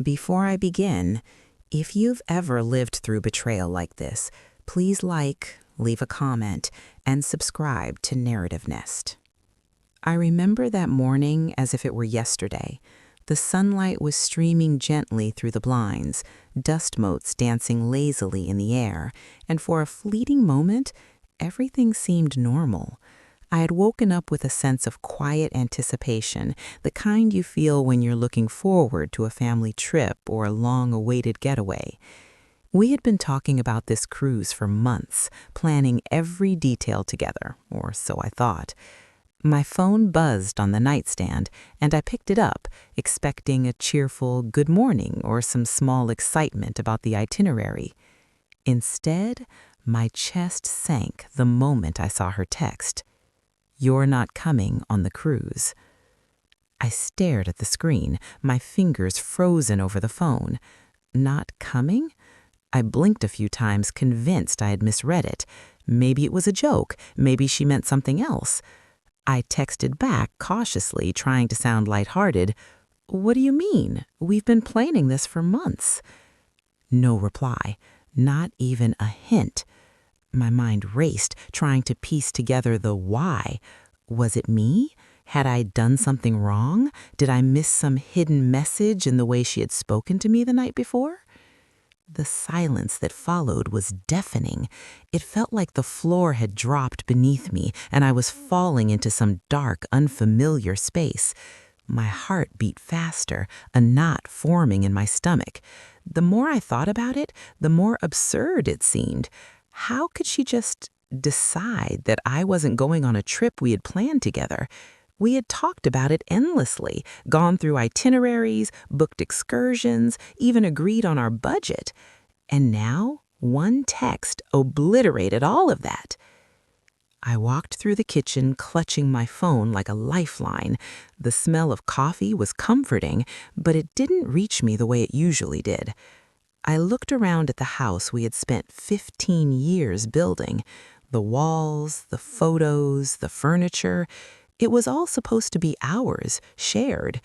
Before I begin, if you've ever lived through betrayal like this, please leave a comment, and subscribe to NarrativeNest. I remember that morning as if it were yesterday. The sunlight was streaming gently through the blinds, dust motes dancing lazily in the air, and for a fleeting moment, everything seemed normal. I had woken up with a sense of quiet anticipation, the kind you feel when you're looking forward to a family trip or a long-awaited getaway. We had been talking about this cruise for months, planning every detail together, or so I thought. My phone buzzed on the nightstand, and I picked it up, expecting a cheerful good morning or some small excitement about the itinerary. Instead, my chest sank the moment I saw her text. "You're not coming on the cruise." I stared at the screen, my fingers frozen over the phone. Not coming? I blinked a few times, convinced I had misread it. Maybe it was a joke. Maybe she meant something else. I texted back cautiously, trying to sound lighthearted. "What do you mean? We've been planning this for months." No reply, not even a hint. My mind raced, trying to piece together the why. Was it me? Had I done something wrong? Did I miss some hidden message in the way she had spoken to me the night before? The silence that followed was deafening. It felt like the floor had dropped beneath me, and I was falling into some dark, unfamiliar space. My heart beat faster, a knot forming in my stomach. The more I thought about it, the more absurd it seemed. How could she just decide that I wasn't going on a trip we had planned together? We had talked about it endlessly, gone through itineraries, booked excursions, even agreed on our budget. And now, one text obliterated all of that. I walked through the kitchen, clutching my phone like a lifeline. The smell of coffee was comforting, but it didn't reach me the way it usually did. I looked around at the house we had spent 15 years building. The walls, the photos, the furniture. It was all supposed to be ours, shared.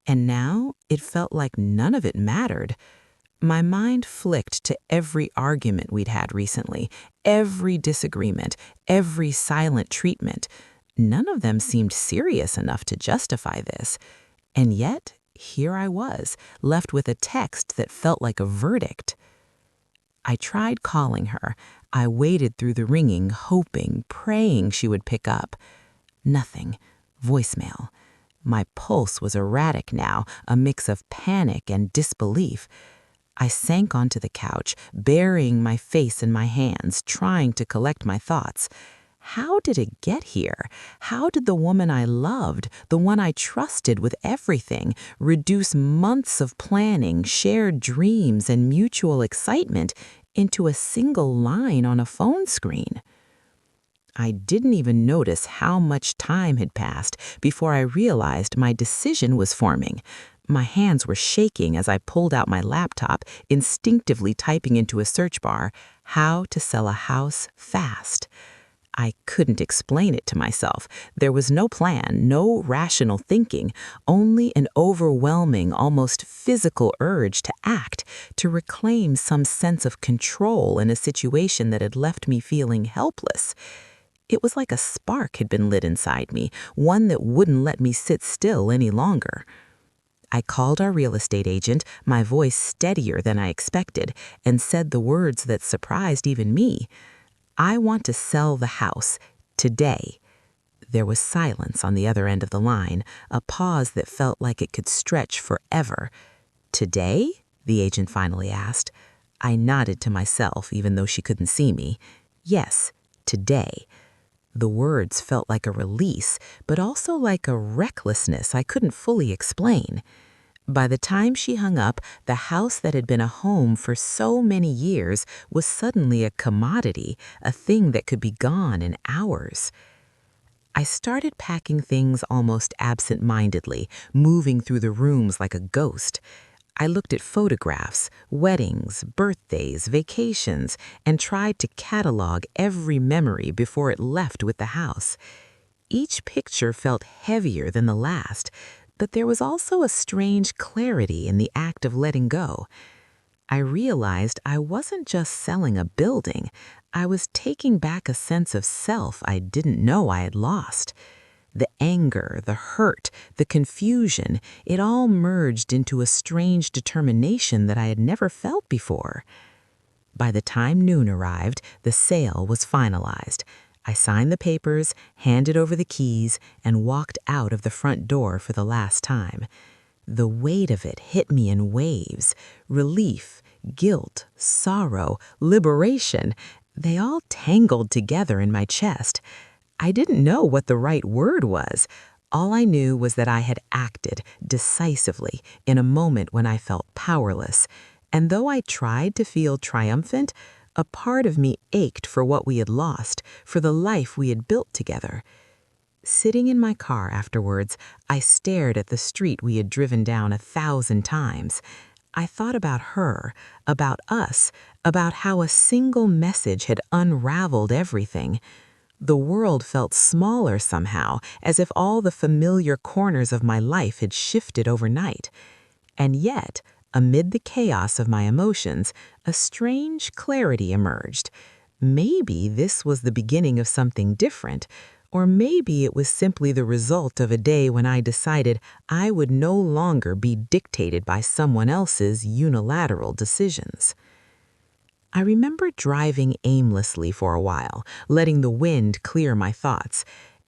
And now it felt like none of it mattered. My mind flicked to every argument we'd had recently, every disagreement, every silent treatment. None of them seemed serious enough to justify this. And yet, here I was, left with a text that felt like a verdict. I tried calling her. I waited through the ringing, hoping, praying she would pick up. Nothing. Voicemail. My pulse was erratic now, a mix of panic and disbelief. I sank onto the couch, burying my face in my hands, trying to collect my thoughts. How did it get here? How did the woman I loved, the one I trusted with everything, reduce months of planning, shared dreams, and mutual excitement into a single line on a phone screen? I didn't even notice how much time had passed before I realized my decision was forming. My hands were shaking as I pulled out my laptop, instinctively typing into a search bar, "How to sell a house fast." I couldn't explain it to myself. There was no plan, no rational thinking, only an overwhelming, almost physical urge to act, to reclaim some sense of control in a situation that had left me feeling helpless. It was like a spark had been lit inside me, one that wouldn't let me sit still any longer. I called our real estate agent, my voice steadier than I expected, and said the words that surprised even me. "I want to sell the house today." There was silence on the other end of the line, a pause that felt like it could stretch forever. "Today?" the agent finally asked. I nodded to myself, even though she couldn't see me. Yes, today. The words felt like a release, but also like a recklessness I couldn't fully explain. By the time she hung up, the house that had been a home for so many years was suddenly a commodity, a thing that could be gone in hours. I started packing things almost absent-mindedly, moving through the rooms like a ghost. I looked at photographs, weddings, birthdays, vacations, and tried to catalog every memory before it left with the house. Each picture felt heavier than the last. But there was also a strange clarity in the act of letting go. I realized I wasn't just selling a building, I was taking back a sense of self I didn't know I had lost. The anger, the hurt, the confusion, it all merged into a strange determination that I had never felt before. By the time noon arrived, the sale was finalized. I signed the papers, handed over the keys, and walked out of the front door for the last time. The weight of it hit me in waves. Relief, guilt, sorrow, liberation. They all tangled together in my chest. I didn't know what the right word was. All I knew was that I had acted decisively in a moment when I felt powerless. And though I tried to feel triumphant, a part of me ached for what we had lost, for the life we had built together. Sitting in my car afterwards, I stared at the street we had driven down 1,000 times. I thought about her, about us, about how a single message had unraveled everything. The world felt smaller somehow, as if all the familiar corners of my life had shifted overnight. And yet, amid the chaos of my emotions, a strange clarity emerged. Maybe this was the beginning of something different, or maybe it was simply the result of a day when I decided I would no longer be dictated by someone else's unilateral decisions. I remember driving aimlessly for a while, letting the wind clear my thoughts.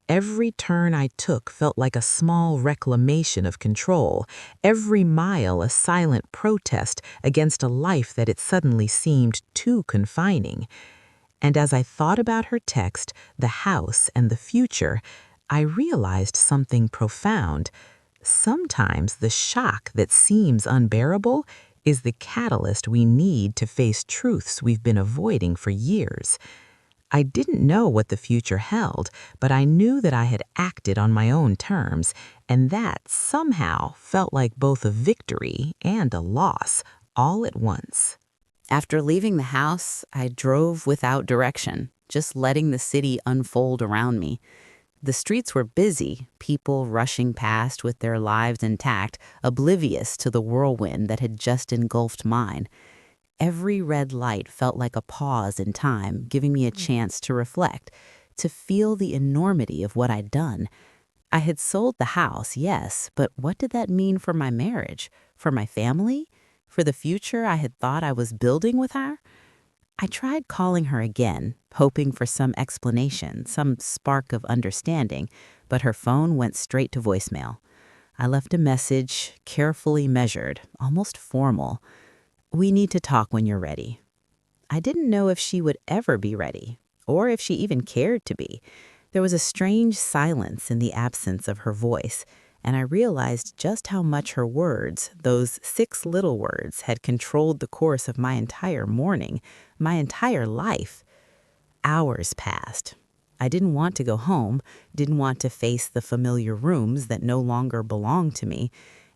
Every turn I took felt like a small reclamation of control, every mile a silent protest against a life that it suddenly seemed too confining. And as I thought about her text, the house, and the future, I realized something profound. Sometimes the shock that seems unbearable is the catalyst we need to face truths we've been avoiding for years. I didn't know what the future held, but I knew that I had acted on my own terms, and that somehow felt like both a victory and a loss all at once. After leaving the house, I drove without direction, just letting the city unfold around me. The streets were busy, people rushing past with their lives intact, oblivious to the whirlwind that had just engulfed mine. Every red light felt like a pause in time, giving me a chance to reflect, to feel the enormity of what I'd done. I had sold the house, yes, but what did that mean for my marriage, for my family, for the future I had thought I was building with her? I tried calling her again, hoping for some explanation, some spark of understanding, but her phone went straight to voicemail. I left a message, carefully measured, almost formal. "We need to talk when you're ready." I didn't know if she would ever be ready, or if she even cared to be. There was a strange silence in the absence of her voice, and I realized just how much her words, those 6 little words, had controlled the course of my entire morning, my entire life. Hours passed. I didn't want to go home, didn't want to face the familiar rooms that no longer belonged to me.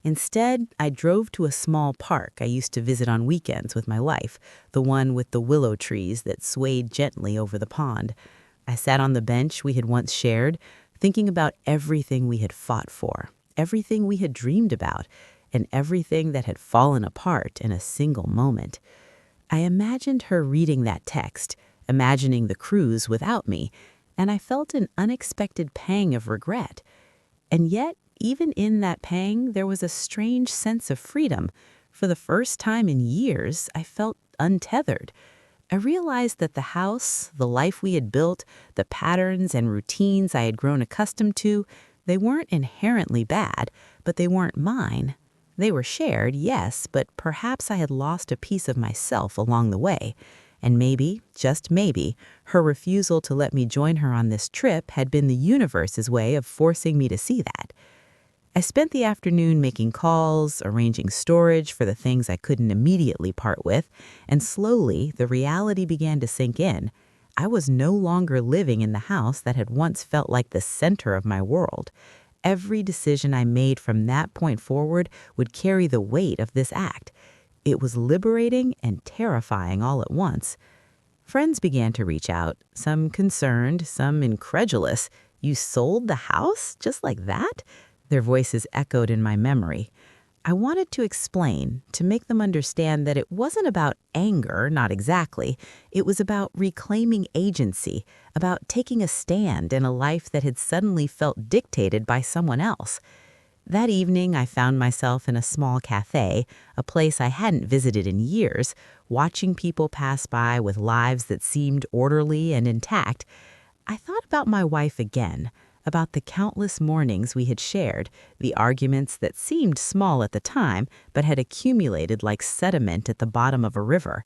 Instead, I drove to a small park I used to visit on weekends with my wife, the one with the willow trees that swayed gently over the pond. I sat on the bench we had once shared, thinking about everything we had fought for, everything we had dreamed about, and everything that had fallen apart in a single moment. I imagined her reading that text, imagining the cruise without me, and I felt an unexpected pang of regret. And yet, even in that pang, there was a strange sense of freedom. For the first time in years, I felt untethered. I realized that the house, the life we had built, the patterns and routines I had grown accustomed to, they weren't inherently bad, but they weren't mine. They were shared, yes, but perhaps I had lost a piece of myself along the way. And maybe, just maybe, her refusal to let me join her on this trip had been the universe's way of forcing me to see that. I spent the afternoon making calls, arranging storage for the things I couldn't immediately part with, and slowly the reality began to sink in. I was no longer living in the house that had once felt like the center of my world. Every decision I made from that point forward would carry the weight of this act. It was liberating and terrifying all at once. Friends began to reach out, some concerned, some incredulous. "You sold the house just like that?" Their voices echoed in my memory. I wanted to explain, to make them understand that it wasn't about anger, not exactly. It was about reclaiming agency, about taking a stand in a life that had suddenly felt dictated by someone else. That evening, I found myself in a small cafe, a place I hadn't visited in years, watching people pass by with lives that seemed orderly and intact. I thought about my wife again, about the countless mornings we had shared, the arguments that seemed small at the time but had accumulated like sediment at the bottom of a river.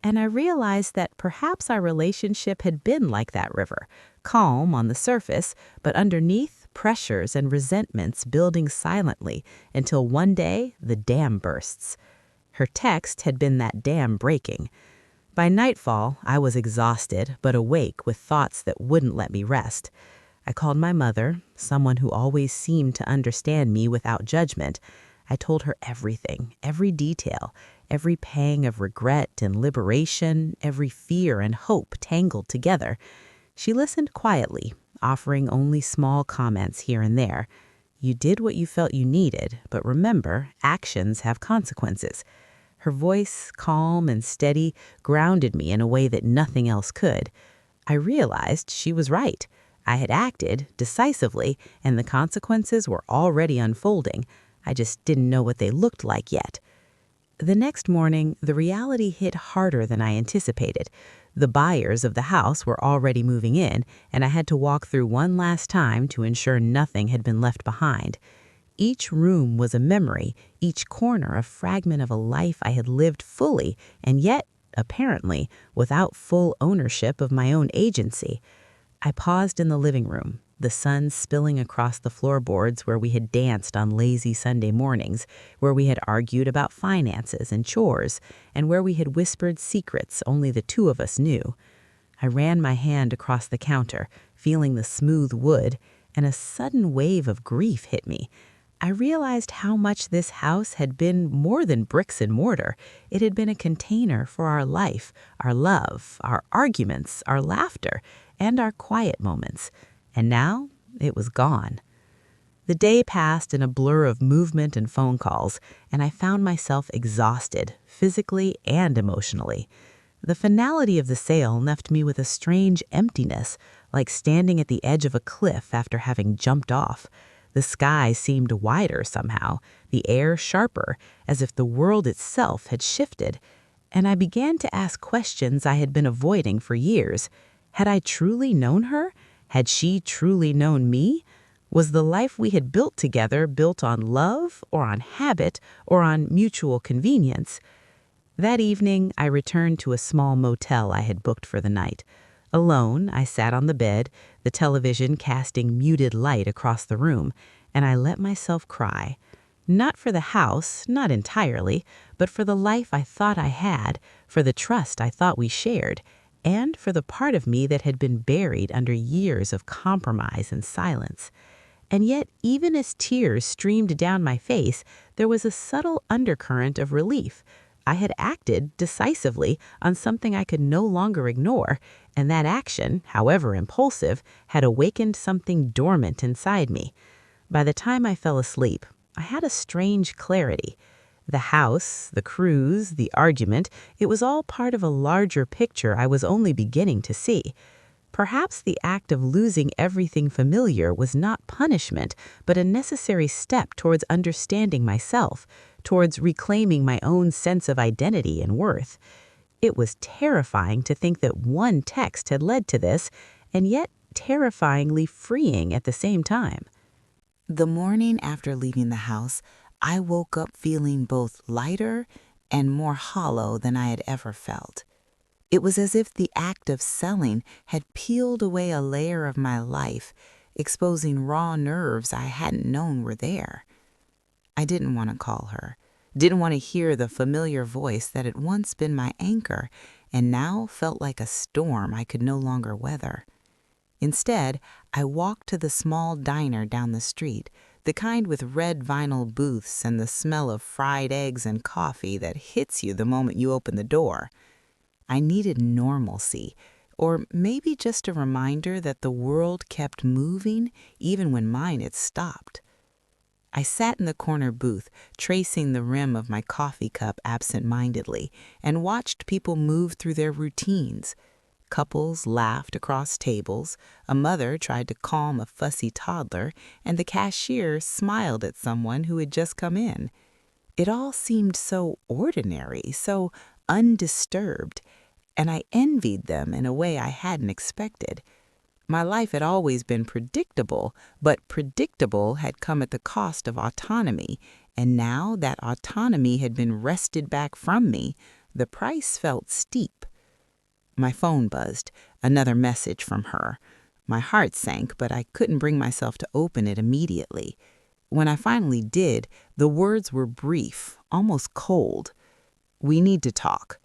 And I realized that perhaps our relationship had been like that river, calm on the surface, but underneath, pressures and resentments building silently until one day the dam bursts. Her text had been that dam breaking. By nightfall, I was exhausted but awake with thoughts that wouldn't let me rest. I called my mother, someone who always seemed to understand me without judgment. I told her everything, every detail, every pang of regret and liberation, every fear and hope tangled together. She listened quietly, offering only small comments here and there. You did what you felt you needed, but remember, actions have consequences. Her voice, calm and steady, grounded me in a way that nothing else could. I realized she was right. I had acted decisively, and the consequences were already unfolding. I just didn't know what they looked like yet. The next morning, the reality hit harder than I anticipated. The buyers of the house were already moving in, and I had to walk through one last time to ensure nothing had been left behind. Each room was a memory, each corner a fragment of a life I had lived fully, and yet, apparently, without full ownership of my own agency. I paused in the living room, the sun spilling across the floorboards where we had danced on lazy Sunday mornings, where we had argued about finances and chores, and where we had whispered secrets only the two of us knew. I ran my hand across the counter, feeling the smooth wood, and a sudden wave of grief hit me. I realized how much this house had been more than bricks and mortar. It had been a container for our life, our love, our arguments, our laughter, and our quiet moments. And now it was gone. The day passed in a blur of movement and phone calls, and I found myself exhausted, physically and emotionally. The finality of the sale left me with a strange emptiness, like standing at the edge of a cliff after having jumped off. The sky seemed wider somehow, the air sharper, as if the world itself had shifted. And I began to ask questions I had been avoiding for years. Had I truly known her? Had she truly known me? Was the life we had built together built on love, or on habit, or on mutual convenience? That evening, I returned to a small motel I had booked for the night. Alone, I sat on the bed, the television casting muted light across the room, and I let myself cry. Not for the house, not entirely, but for the life I thought I had, for the trust I thought we shared, and for the part of me that had been buried under years of compromise and silence. And yet, even as tears streamed down my face, there was a subtle undercurrent of relief. I had acted decisively on something I could no longer ignore, and that action, however impulsive, had awakened something dormant inside me. By the time I fell asleep, I had a strange clarity. The house, the cruise, the argument, it was all part of a larger picture I was only beginning to see. Perhaps the act of losing everything familiar was not punishment, but a necessary step towards understanding myself, towards reclaiming my own sense of identity and worth. It was terrifying to think that one text had led to this, and yet terrifyingly freeing at the same time. The morning after leaving the house, I woke up feeling both lighter and more hollow than I had ever felt. It was as if the act of selling had peeled away a layer of my life, exposing raw nerves I hadn't known were there. I didn't want to call her, didn't want to hear the familiar voice that had once been my anchor and now felt like a storm I could no longer weather. Instead, I walked to the small diner down the street, the kind with red vinyl booths and the smell of fried eggs and coffee that hits you the moment you open the door. I needed normalcy, or maybe just a reminder that the world kept moving even when mine had stopped. I sat in the corner booth, tracing the rim of my coffee cup absent-mindedly, and watched people move through their routines. Couples laughed across tables, a mother tried to calm a fussy toddler, and the cashier smiled at someone who had just come in. It all seemed so ordinary, so undisturbed, and I envied them in a way I hadn't expected. My life had always been predictable, but predictable had come at the cost of autonomy, and now that autonomy had been wrested back from me, the price felt steep. My phone buzzed, another message from her. My heart sank, but I couldn't bring myself to open it immediately. When I finally did, the words were brief, almost cold. "We need to talk."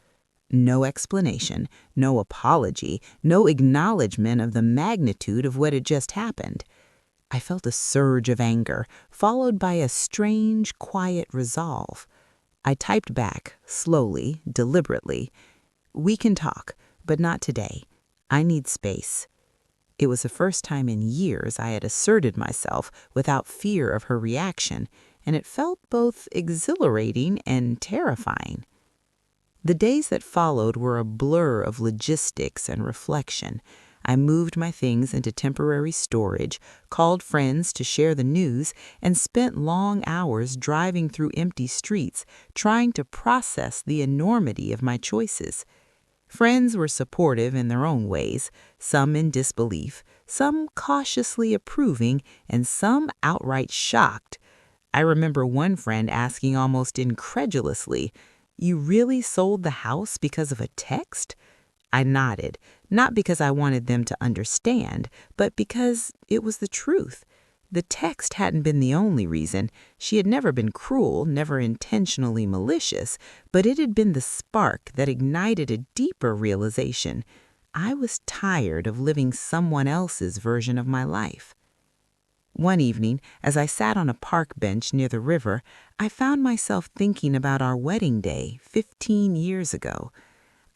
No explanation, no apology, no acknowledgement of the magnitude of what had just happened. I felt a surge of anger, followed by a strange, quiet resolve. I typed back, slowly, deliberately, "We can talk, but not today. I need space." It was the first time in years I had asserted myself without fear of her reaction, and it felt both exhilarating and terrifying. The days that followed were a blur of logistics and reflection. I moved my things into temporary storage, called friends to share the news, and spent long hours driving through empty streets, trying to process the enormity of my choices. Friends were supportive in their own ways, some in disbelief, some cautiously approving, and some outright shocked. I remember one friend asking almost incredulously, "You really sold the house because of a text?" I nodded, not because I wanted them to understand, but because it was the truth. The text hadn't been the only reason. She had never been cruel, never intentionally malicious, but it had been the spark that ignited a deeper realization. I was tired of living someone else's version of my life. One evening, as I sat on a park bench near the river, I found myself thinking about our wedding day 15 years ago.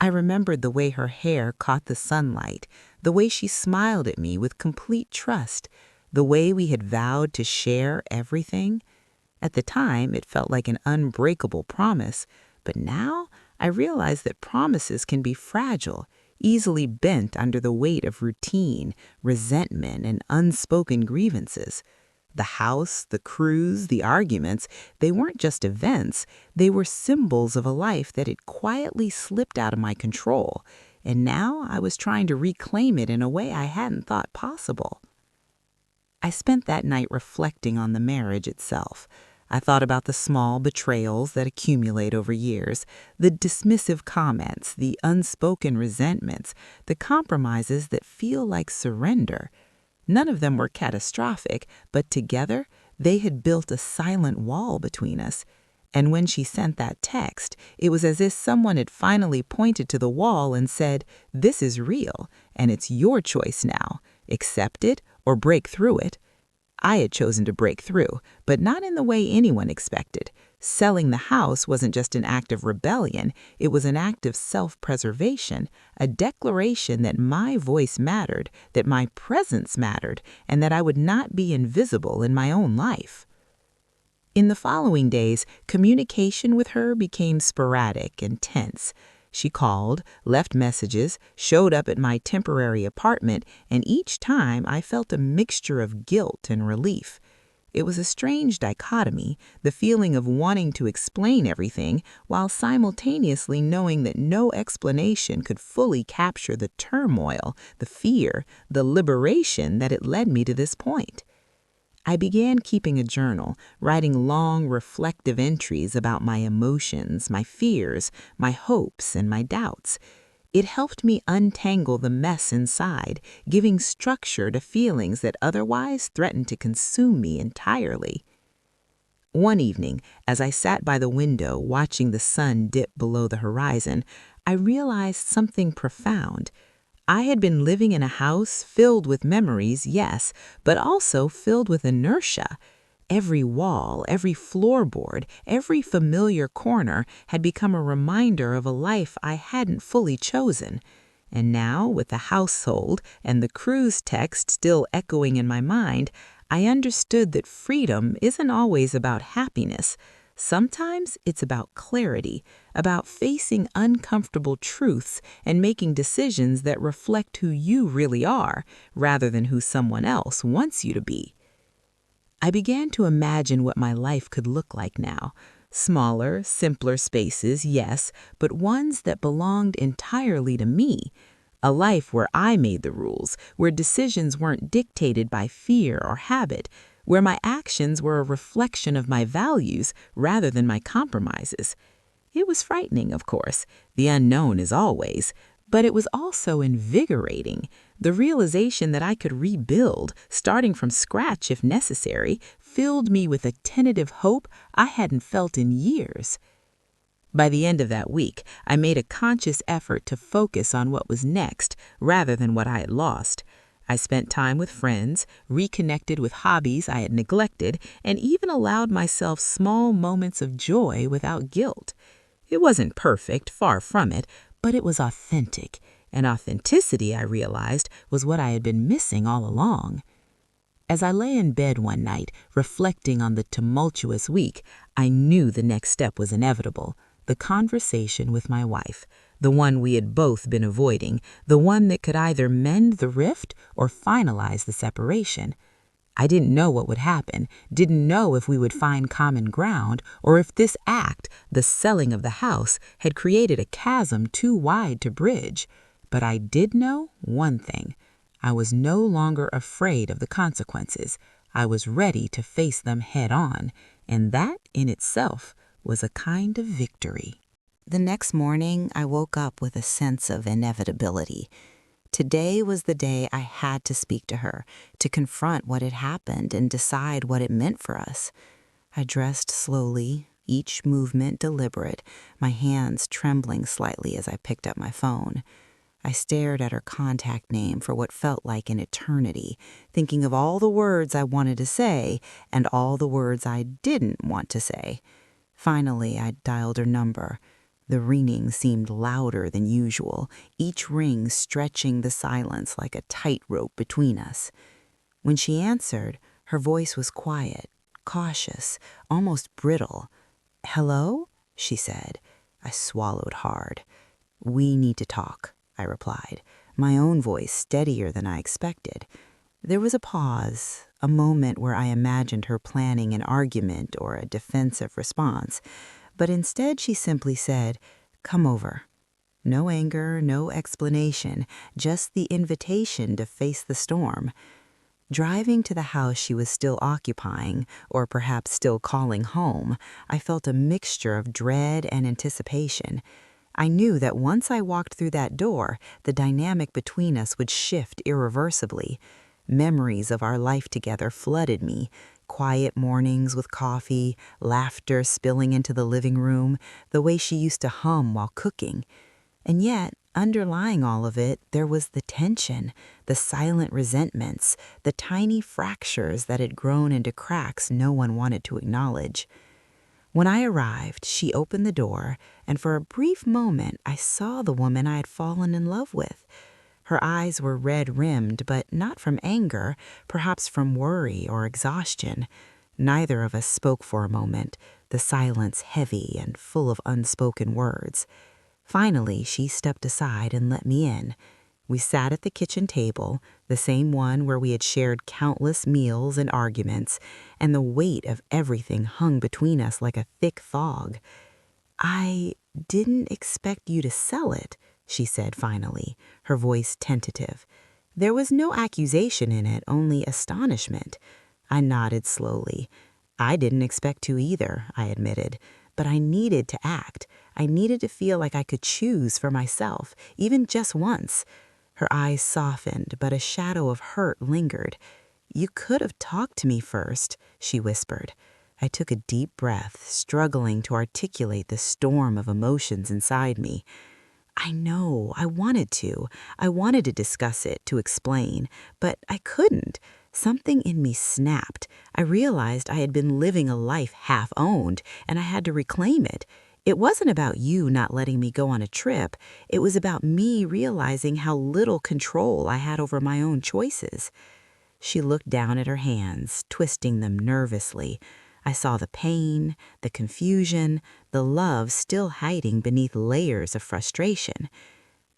I remembered the way her hair caught the sunlight, the way she smiled at me with complete trust, the way we had vowed to share everything. At the time, it felt like an unbreakable promise, but now I realize that promises can be fragile, easily bent under the weight of routine, resentment, and unspoken grievances. The house, the cruise, the arguments, they weren't just events, they were symbols of a life that had quietly slipped out of my control, and now I was trying to reclaim it in a way I hadn't thought possible. I spent that night reflecting on the marriage itself. I thought about the small betrayals that accumulate over years, the dismissive comments, the unspoken resentments, the compromises that feel like surrender. None of them were catastrophic, but together they had built a silent wall between us. And when she sent that text, it was as if someone had finally pointed to the wall and said, "This is real, and it's your choice now. Accept it or break through it." I had chosen to break through, but not in the way anyone expected. Selling the house wasn't just an act of rebellion, it was an act of self-preservation, a declaration that my voice mattered, that my presence mattered, and that I would not be invisible in my own life. In the following days, communication with her became sporadic and tense. She called, left messages, showed up at my temporary apartment, and each time I felt a mixture of guilt and relief. It was a strange dichotomy, the feeling of wanting to explain everything while simultaneously knowing that no explanation could fully capture the turmoil, the fear, the liberation that had led me to this point. I began keeping a journal, writing long, reflective entries about my emotions, my fears, my hopes, and my doubts. It helped me untangle the mess inside, giving structure to feelings that otherwise threatened to consume me entirely. One evening, as I sat by the window watching the sun dip below the horizon, I realized something profound. I had been living in a house filled with memories, yes, but also filled with inertia. Every wall, every floorboard, every familiar corner had become a reminder of a life I hadn't fully chosen. And now, with the household and the cruise text still echoing in my mind, I understood that freedom isn't always about happiness. Sometimes it's about clarity, about facing uncomfortable truths and making decisions that reflect who you really are, rather than who someone else wants you to be. I began to imagine what my life could look like now. Smaller, simpler spaces, yes, but ones that belonged entirely to me. A life where I made the rules, where decisions weren't dictated by fear or habit, where my actions were a reflection of my values rather than my compromises. It was frightening, of course. The unknown is always. But it was also invigorating. The realization that I could rebuild, starting from scratch if necessary, filled me with a tentative hope I hadn't felt in years. By the end of that week, I made a conscious effort to focus on what was next rather than what I had lost. I spent time with friends, reconnected with hobbies I had neglected, and even allowed myself small moments of joy without guilt. It wasn't perfect, far from it, but it was authentic, and authenticity, I realized, was what I had been missing all along. As I lay in bed one night, reflecting on the tumultuous week, I knew the next step was inevitable. The conversation with my wife, the one we had both been avoiding, the one that could either mend the rift or finalize the separation. I didn't know what would happen, didn't know if we would find common ground, or if this act, the selling of the house, had created a chasm too wide to bridge. But I did know one thing. I was no longer afraid of the consequences. I was ready to face them head on, and that in itself was a kind of victory. The next morning, I woke up with a sense of inevitability. Today was the day I had to speak to her, to confront what had happened and decide what it meant for us. I dressed slowly, each movement deliberate, my hands trembling slightly as I picked up my phone. I stared at her contact name for what felt like an eternity, thinking of all the words I wanted to say and all the words I didn't want to say. Finally, I dialed her number. The ringing seemed louder than usual, each ring stretching the silence like a tightrope between us. When she answered, her voice was quiet, cautious, almost brittle. "Hello?" she said. I swallowed hard. "We need to talk," I replied, my own voice steadier than I expected. There was a pause, a moment where I imagined her planning an argument or a defensive response, but instead she simply said, "Come over." No anger, no explanation, just the invitation to face the storm. Driving to the house she was still occupying, or perhaps still calling home, I felt a mixture of dread and anticipation. I knew that once I walked through that door, the dynamic between us would shift irreversibly. Memories of our life together flooded me. Quiet mornings with coffee, laughter spilling into the living room, the way she used to hum while cooking. And yet, underlying all of it, there was the tension, the silent resentments, the tiny fractures that had grown into cracks no one wanted to acknowledge. When I arrived, she opened the door, and for a brief moment I saw the woman I had fallen in love with. Her eyes were red-rimmed, but not from anger, perhaps from worry or exhaustion. Neither of us spoke for a moment, the silence heavy and full of unspoken words. Finally, she stepped aside and let me in. We sat at the kitchen table, the same one where we had shared countless meals and arguments, and the weight of everything hung between us like a thick fog. "I didn't expect you to sell it," she said finally, her voice tentative. There was no accusation in it, only astonishment. I nodded slowly. "I didn't expect to either," I admitted, but I needed to act. I needed to feel like I could choose for myself, even just once. Her eyes softened, but a shadow of hurt lingered. "You could have talked to me first," she whispered. I took a deep breath, struggling to articulate the storm of emotions inside me. I know, I wanted to. I wanted to discuss it, to explain, but I couldn't. Something in me snapped. I realized I had been living a life half-owned, and I had to reclaim it. It wasn't about you not letting me go on a trip. It was about me realizing how little control I had over my own choices. She looked down at her hands, twisting them nervously. I saw the pain, the confusion, the love still hiding beneath layers of frustration.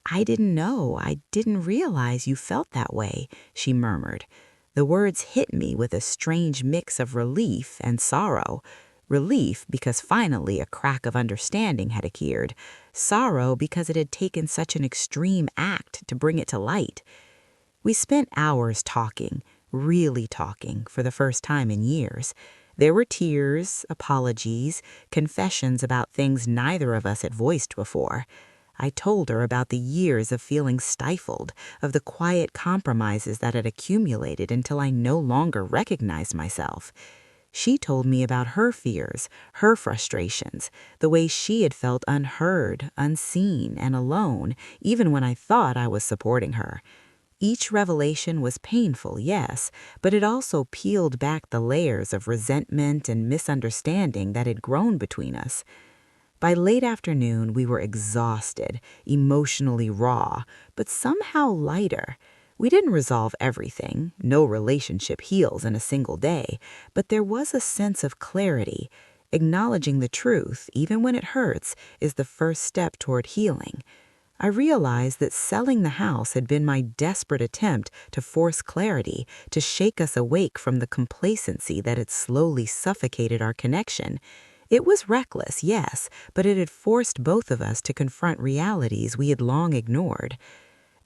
I didn't know, I didn't realize you felt that way, she murmured. The words hit me with a strange mix of relief and sorrow. Relief because finally a crack of understanding had appeared. Sorrow because it had taken such an extreme act to bring it to light. We spent hours talking, really talking, for the first time in years. There were tears, apologies, confessions about things neither of us had voiced before. I told her about the years of feeling stifled, of the quiet compromises that had accumulated until I no longer recognized myself. She told me about her fears, her frustrations, the way she had felt unheard, unseen, and alone, even when I thought I was supporting her. Each revelation was painful, yes, but it also peeled back the layers of resentment and misunderstanding that had grown between us. By late afternoon, we were exhausted, emotionally raw, but somehow lighter. We didn't resolve everything. No relationship heals in a single day, but there was a sense of clarity. Acknowledging the truth, even when it hurts, is the first step toward healing. I realized that selling the house had been my desperate attempt to force clarity, to shake us awake from the complacency that had slowly suffocated our connection. It was reckless, yes, but it had forced both of us to confront realities we had long ignored.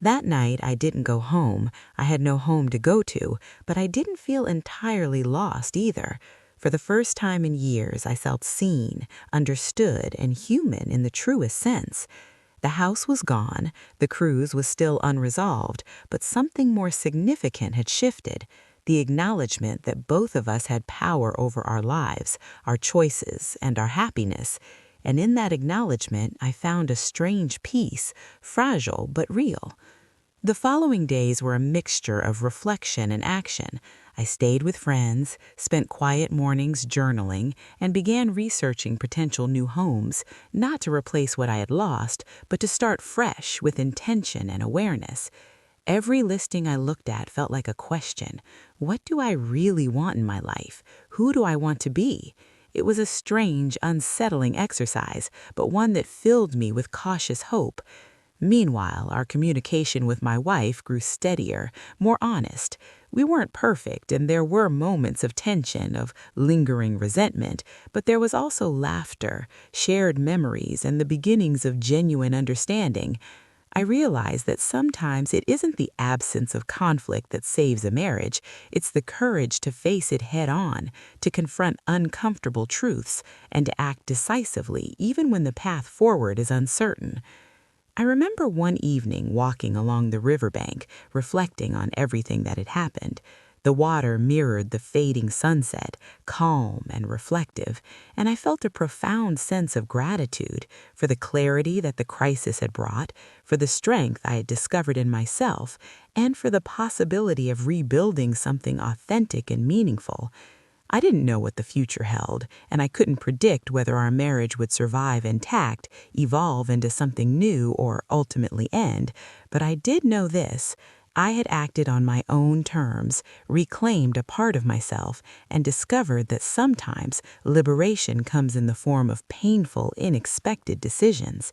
That night, I didn't go home. I had no home to go to, but I didn't feel entirely lost either. For the first time in years, I felt seen, understood, and human in the truest sense. The house was gone, the cruise was still unresolved, but something more significant had shifted. The acknowledgement that both of us had power over our lives, our choices, and our happiness. And in that acknowledgement, I found a strange peace, fragile but real. The following days were a mixture of reflection and action. I stayed with friends, spent quiet mornings journaling, and began researching potential new homes, not to replace what I had lost, but to start fresh with intention and awareness. Every listing I looked at felt like a question. What do I really want in my life? Who do I want to be? It was a strange, unsettling exercise, but one that filled me with cautious hope. Meanwhile, our communication with my wife grew steadier, more honest. We weren't perfect, and there were moments of tension, of lingering resentment, but there was also laughter, shared memories, and the beginnings of genuine understanding. I realized that sometimes it isn't the absence of conflict that saves a marriage, it's the courage to face it head on, to confront uncomfortable truths, and to act decisively even when the path forward is uncertain. I remember one evening walking along the riverbank, reflecting on everything that had happened. The water mirrored the fading sunset, calm and reflective, and I felt a profound sense of gratitude for the clarity that the crisis had brought, for the strength I had discovered in myself, and for the possibility of rebuilding something authentic and meaningful. I didn't know what the future held, and I couldn't predict whether our marriage would survive intact, evolve into something new, or ultimately end, but I did know this. I had acted on my own terms, reclaimed a part of myself, and discovered that sometimes liberation comes in the form of painful, unexpected decisions.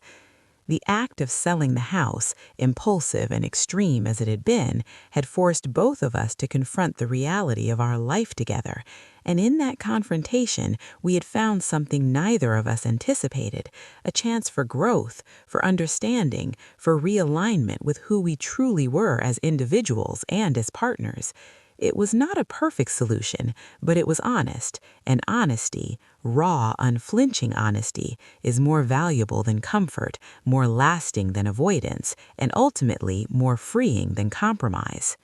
The act of selling the house, impulsive and extreme as it had been, had forced both of us to confront the reality of our life together, and in that confrontation, we had found something neither of us anticipated, a chance for growth, for understanding, for realignment with who we truly were as individuals and as partners. It was not a perfect solution, but it was honest, and honesty, raw, unflinching honesty, is more valuable than comfort, more lasting than avoidance, and ultimately more freeing than compromise.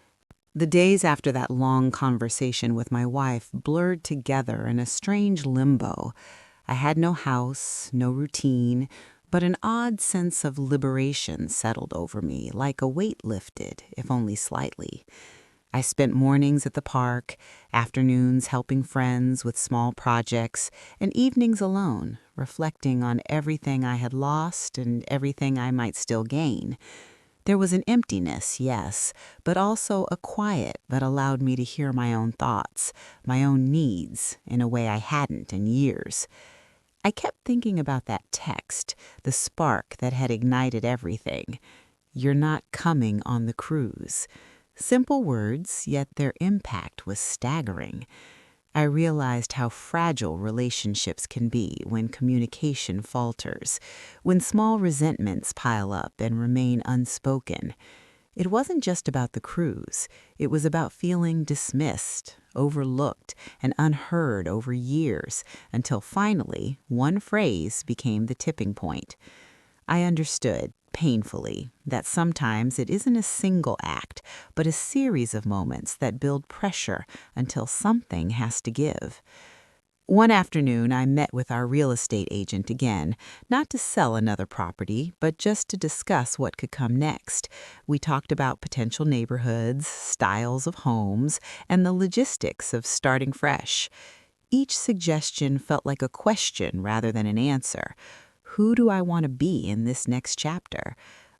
The days after that long conversation with my wife blurred together in a strange limbo. I had no house, no routine, but an odd sense of liberation settled over me, like a weight lifted, if only slightly. I spent mornings at the park, afternoons helping friends with small projects, and evenings alone, reflecting on everything I had lost and everything I might still gain. There was an emptiness, yes, but also a quiet that allowed me to hear my own thoughts, my own needs, in a way I hadn't in years. I kept thinking about that text, the spark that had ignited everything. "You're not coming on the cruise." Simple words, yet their impact was staggering. I realized how fragile relationships can be when communication falters, when small resentments pile up and remain unspoken. It wasn't just about the cruise. It was about feeling dismissed, overlooked, and unheard over years until finally one phrase became the tipping point. I understood, painfully, that sometimes it isn't a single act, but a series of moments that build pressure until something has to give. One afternoon, I met with our real estate agent again, not to sell another property, but just to discuss what could come next. We talked about potential neighborhoods, styles of homes, and the logistics of starting fresh. Each suggestion felt like a question rather than an answer. Who do I want to be in this next chapter?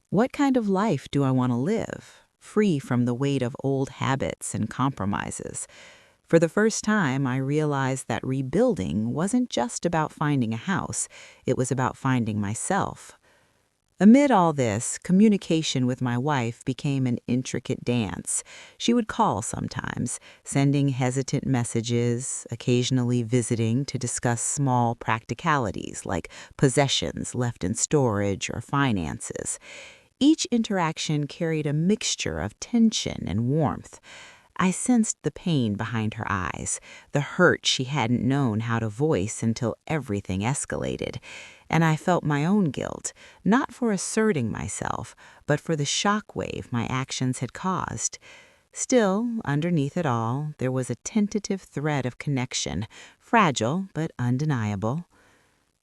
What kind of life do I want to live, free from the weight of old habits and compromises? For the first time, I realized that rebuilding wasn't just about finding a house, it was about finding myself. Amid all this, communication with my wife became an intricate dance. She would call sometimes, sending hesitant messages, occasionally visiting to discuss small practicalities like possessions left in storage or finances. Each interaction carried a mixture of tension and warmth. I sensed the pain behind her eyes, the hurt she hadn't known how to voice until everything escalated. And I felt my own guilt, not for asserting myself, but for the shockwave my actions had caused. Still, underneath it all, there was a tentative thread of connection, fragile but undeniable.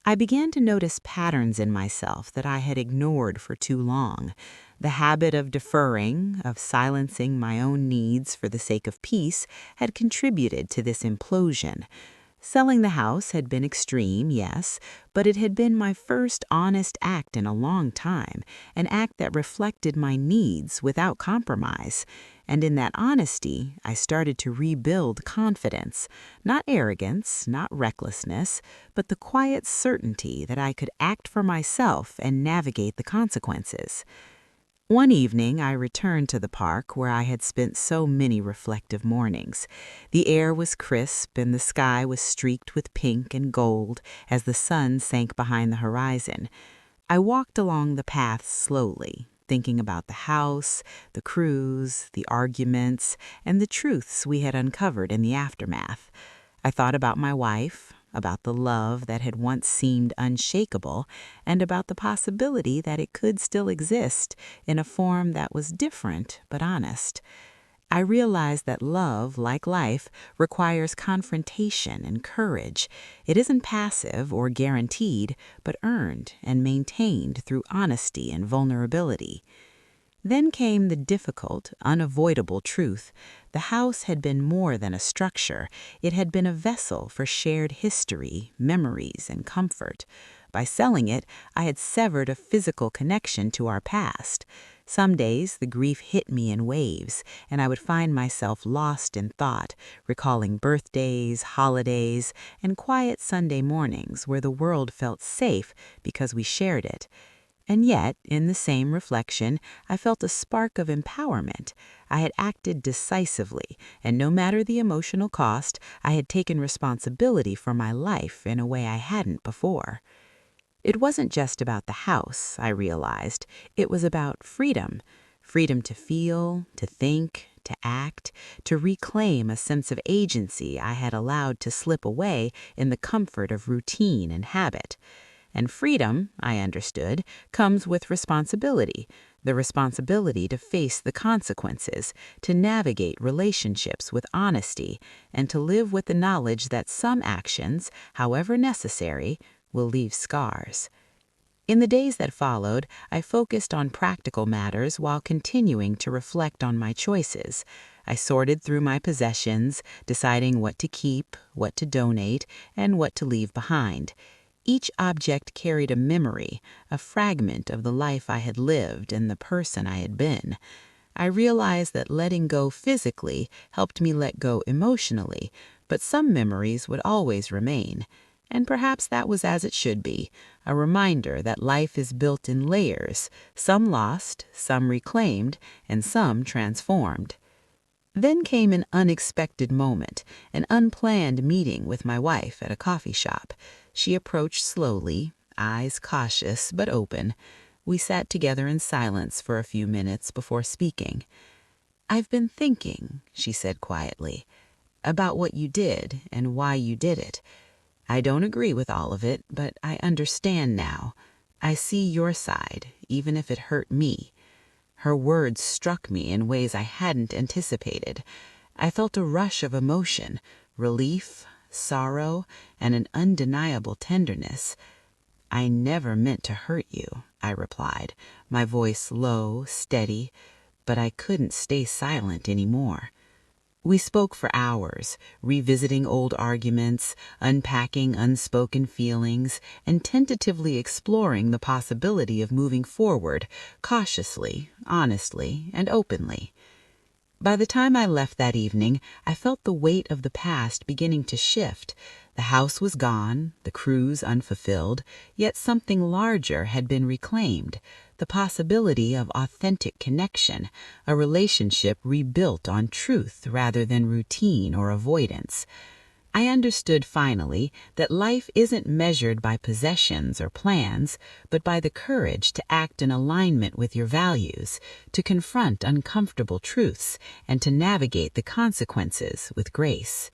I began to notice patterns in myself that I had ignored for too long. The habit of deferring, of silencing my own needs for the sake of peace, had contributed to this implosion. Selling the house had been extreme, yes, but it had been my first honest act in a long time, an act that reflected my needs without compromise. And in that honesty, I started to rebuild confidence, not arrogance, not recklessness, but the quiet certainty that I could act for myself and navigate the consequences. One evening, I returned to the park where I had spent so many reflective mornings. The air was crisp and the sky was streaked with pink and gold as the sun sank behind the horizon. I walked along the path slowly, thinking about the house, the cruise, the arguments, and the truths we had uncovered in the aftermath. I thought about my wife, about the love that had once seemed unshakable, and about the possibility that it could still exist in a form that was different but honest. I realized that love, like life, requires confrontation and courage. It isn't passive or guaranteed, but earned and maintained through honesty and vulnerability. Then came the difficult, unavoidable truth. The house had been more than a structure. It had been a vessel for shared history, memories, and comfort. By selling it, I had severed a physical connection to our past. Some days the grief hit me in waves, and I would find myself lost in thought, recalling birthdays, holidays, and quiet Sunday mornings where the world felt safe because we shared it. And yet, in the same reflection, I felt a spark of empowerment. I had acted decisively, and no matter the emotional cost, I had taken responsibility for my life in a way I hadn't before. It wasn't just about the house, I realized. It was about freedom. Freedom to feel, to think, to act, to reclaim a sense of agency I had allowed to slip away in the comfort of routine and habit. And freedom, I understood, comes with responsibility, the responsibility to face the consequences, to navigate relationships with honesty, and to live with the knowledge that some actions, however necessary, will leave scars. In the days that followed, I focused on practical matters while continuing to reflect on my choices. I sorted through my possessions, deciding what to keep, what to donate, and what to leave behind. Each object carried a memory, a fragment of the life I had lived and the person I had been. I realized that letting go physically helped me let go emotionally, but some memories would always remain. And perhaps that was as it should be, a reminder that life is built in layers, some lost, some reclaimed, and some transformed. Then came an unexpected moment, an unplanned meeting with my wife at a coffee shop. She approached slowly, eyes cautious but open. We sat together in silence for a few minutes before speaking. "I've been thinking," she said quietly, "about what you did and why you did it. I don't agree with all of it, but I understand now. I see your side, even if it hurt me." Her words struck me in ways I hadn't anticipated. I felt a rush of emotion, relief, sorrow, and an undeniable tenderness. "I never meant to hurt you," I replied, my voice low, steady, but I couldn't stay silent anymore. We spoke for hours, revisiting old arguments, unpacking unspoken feelings, and tentatively exploring the possibility of moving forward, cautiously, honestly, and openly. By the time I left that evening, I felt the weight of the past beginning to shift. The house was gone, the cruise unfulfilled, yet something larger had been reclaimed, the possibility of authentic connection, a relationship rebuilt on truth rather than routine or avoidance. I understood finally that life isn't measured by possessions or plans, but by the courage to act in alignment with your values, to confront uncomfortable truths, and to navigate the consequences with grace.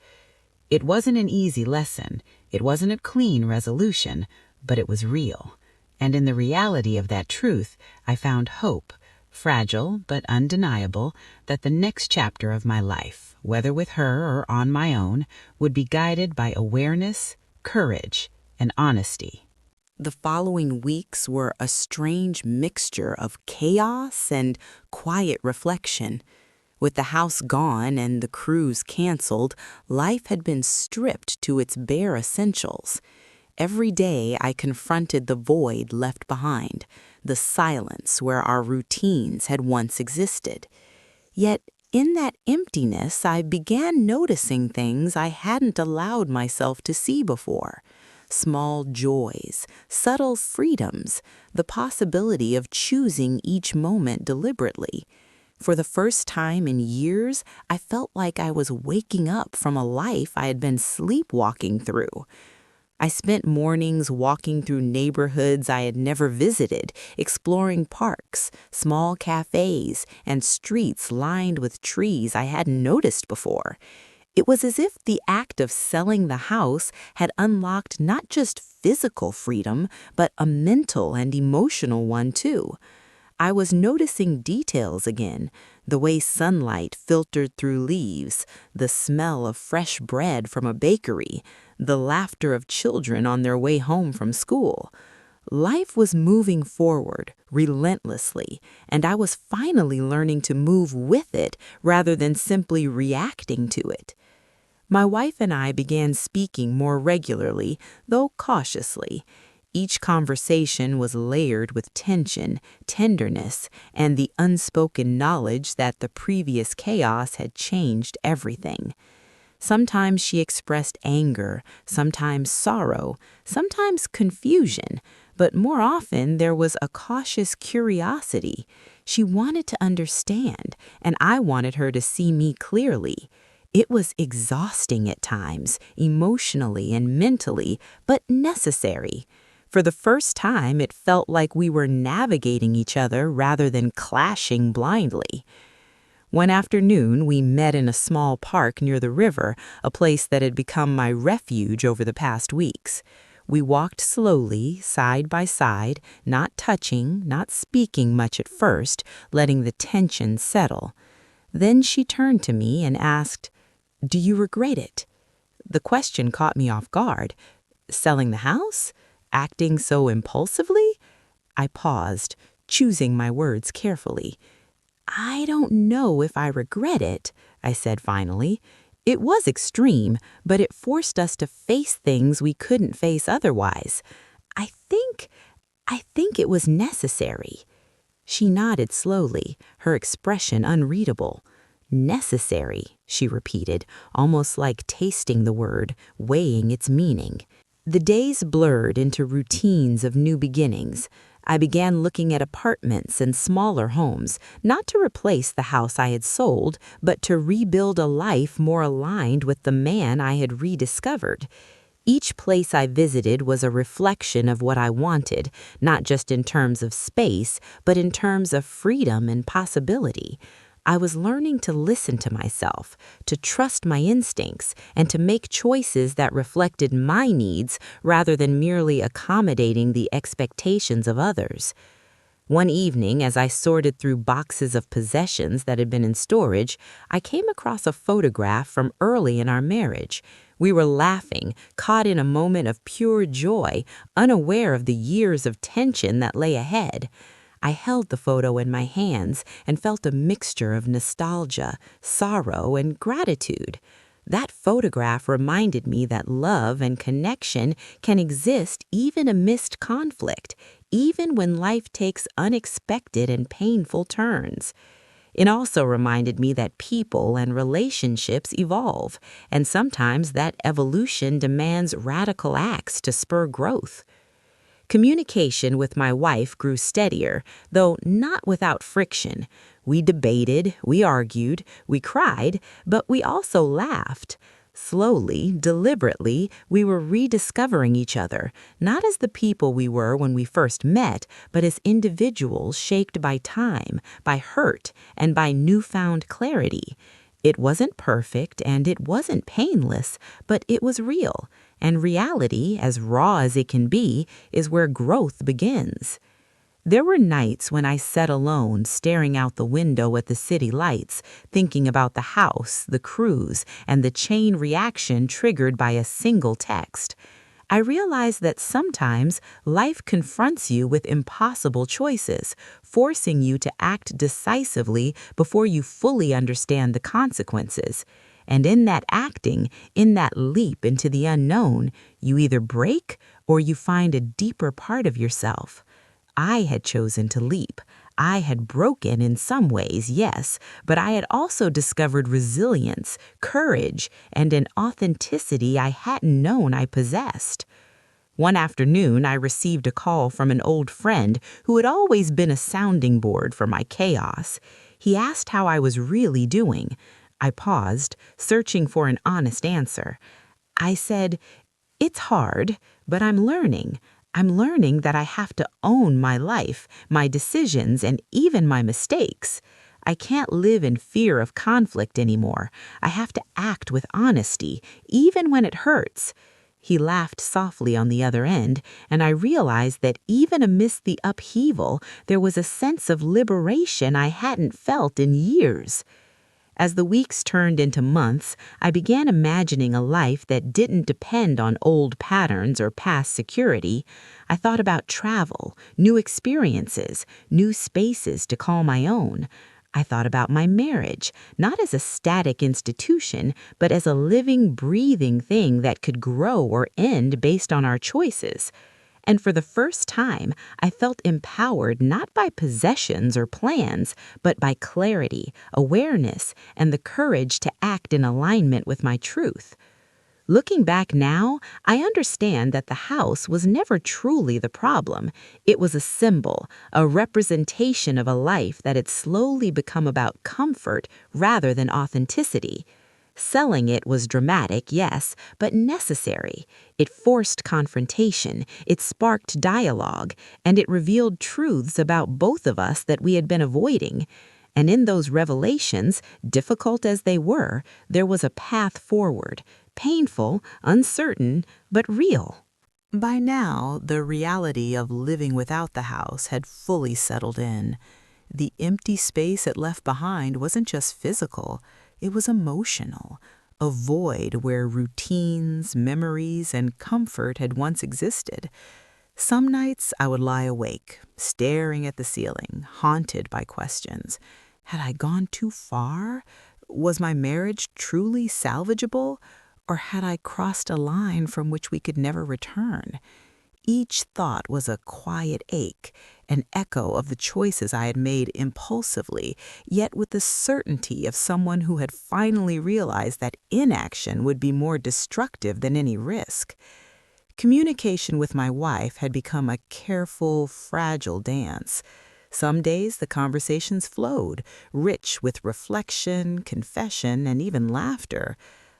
It wasn't an easy lesson, it wasn't a clean resolution, but it was real. And in the reality of that truth, I found hope, fragile but undeniable, that the next chapter of my life, whether with her or on my own, would be guided by awareness, courage, and honesty. The following weeks were a strange mixture of chaos and quiet reflection. With the house gone and the cruise canceled, life had been stripped to its bare essentials. Every day I confronted the void left behind, the silence where our routines had once existed. Yet in that emptiness, I began noticing things I hadn't allowed myself to see before. Small joys, subtle freedoms, the possibility of choosing each moment deliberately. For the first time in years, I felt like I was waking up from a life I had been sleepwalking through. I spent mornings walking through neighborhoods I had never visited, exploring parks, small cafes, and streets lined with trees I hadn't noticed before. It was as if the act of selling the house had unlocked not just physical freedom, but a mental and emotional one too. I was noticing details again, the way sunlight filtered through leaves, the smell of fresh bread from a bakery, the laughter of children on their way home from school. Life was moving forward, relentlessly, and I was finally learning to move with it rather than simply reacting to it. My wife and I began speaking more regularly, though cautiously. Each conversation was layered with tension, tenderness, and the unspoken knowledge that the previous chaos had changed everything. Sometimes she expressed anger, sometimes sorrow, sometimes confusion, but more often there was a cautious curiosity. She wanted to understand, and I wanted her to see me clearly. It was exhausting at times, emotionally and mentally, but necessary. For the first time, it felt like we were navigating each other rather than clashing blindly. One afternoon, we met in a small park near the river, a place that had become my refuge over the past weeks. We walked slowly, side by side, not touching, not speaking much at first, letting the tension settle. Then she turned to me and asked, "Do you regret it?" The question caught me off guard. Selling the house? Acting so impulsively? I paused, choosing my words carefully. "I don't know if I regret it," I said finally. "It was extreme, but it forced us to face things we couldn't face otherwise. I think it was necessary." She nodded slowly, her expression unreadable. "Necessary," she repeated, almost like tasting the word, weighing its meaning. The days blurred into routines of new beginnings. I began looking at apartments and smaller homes, not to replace the house I had sold, but to rebuild a life more aligned with the man I had rediscovered. Each place I visited was a reflection of what I wanted, not just in terms of space, but in terms of freedom and possibility. I was learning to listen to myself, to trust my instincts, and to make choices that reflected my needs rather than merely accommodating the expectations of others. One evening, as I sorted through boxes of possessions that had been in storage, I came across a photograph from early in our marriage. We were laughing, caught in a moment of pure joy, unaware of the years of tension that lay ahead. I held the photo in my hands and felt a mixture of nostalgia, sorrow, and gratitude. That photograph reminded me that love and connection can exist even amidst conflict, even when life takes unexpected and painful turns. It also reminded me that people and relationships evolve, and sometimes that evolution demands radical acts to spur growth. Communication with my wife grew steadier, though not without friction. We debated, we argued, we cried, but we also laughed. Slowly, deliberately, we were rediscovering each other, not as the people we were when we first met, but as individuals shaped by time, by hurt, and by newfound clarity. It wasn't perfect and it wasn't painless, but it was real. And reality, as raw as it can be, is where growth begins. There were nights when I sat alone, staring out the window at the city lights, thinking about the house, the cruise, and the chain reaction triggered by a single text. I realized that sometimes life confronts you with impossible choices, forcing you to act decisively before you fully understand the consequences. And in that acting, in that leap into the unknown, you either break or you find a deeper part of yourself. I had chosen to leap. I had broken in some ways, yes, but I had also discovered resilience, courage, and an authenticity I hadn't known I possessed. One afternoon, I received a call from an old friend who had always been a sounding board for my chaos. He asked how I was really doing. I paused, searching for an honest answer. I said, "It's hard, but I'm learning. I'm learning that I have to own my life, my decisions, and even my mistakes. I can't live in fear of conflict anymore. I have to act with honesty, even when it hurts." He laughed softly on the other end, and I realized that even amidst the upheaval, there was a sense of liberation I hadn't felt in years. As the weeks turned into months, I began imagining a life that didn't depend on old patterns or past security. I thought about travel, new experiences, new spaces to call my own. I thought about my marriage, not as a static institution, but as a living, breathing thing that could grow or end based on our choices. And for the first time, I felt empowered not by possessions or plans, but by clarity, awareness, and the courage to act in alignment with my truth. Looking back now, I understand that the house was never truly the problem. It was a symbol, a representation of a life that had slowly become about comfort rather than authenticity. Selling it was dramatic, yes, but necessary. It forced confrontation, it sparked dialogue, and it revealed truths about both of us that we had been avoiding. And in those revelations, difficult as they were, there was a path forward. Painful, uncertain, but real. By now, the reality of living without the house had fully settled in. The empty space it left behind wasn't just physical, it was emotional, a void where routines, memories, and comfort had once existed. Some nights I would lie awake, staring at the ceiling, haunted by questions. Had I gone too far? Was my marriage truly salvageable? Or had I crossed a line from which we could never return? Each thought was a quiet ache, an echo of the choices I had made impulsively, yet with the certainty of someone who had finally realized that inaction would be more destructive than any risk. Communication with my wife had become a careful, fragile dance. Some days the conversations flowed, rich with reflection, confession, and even laughter.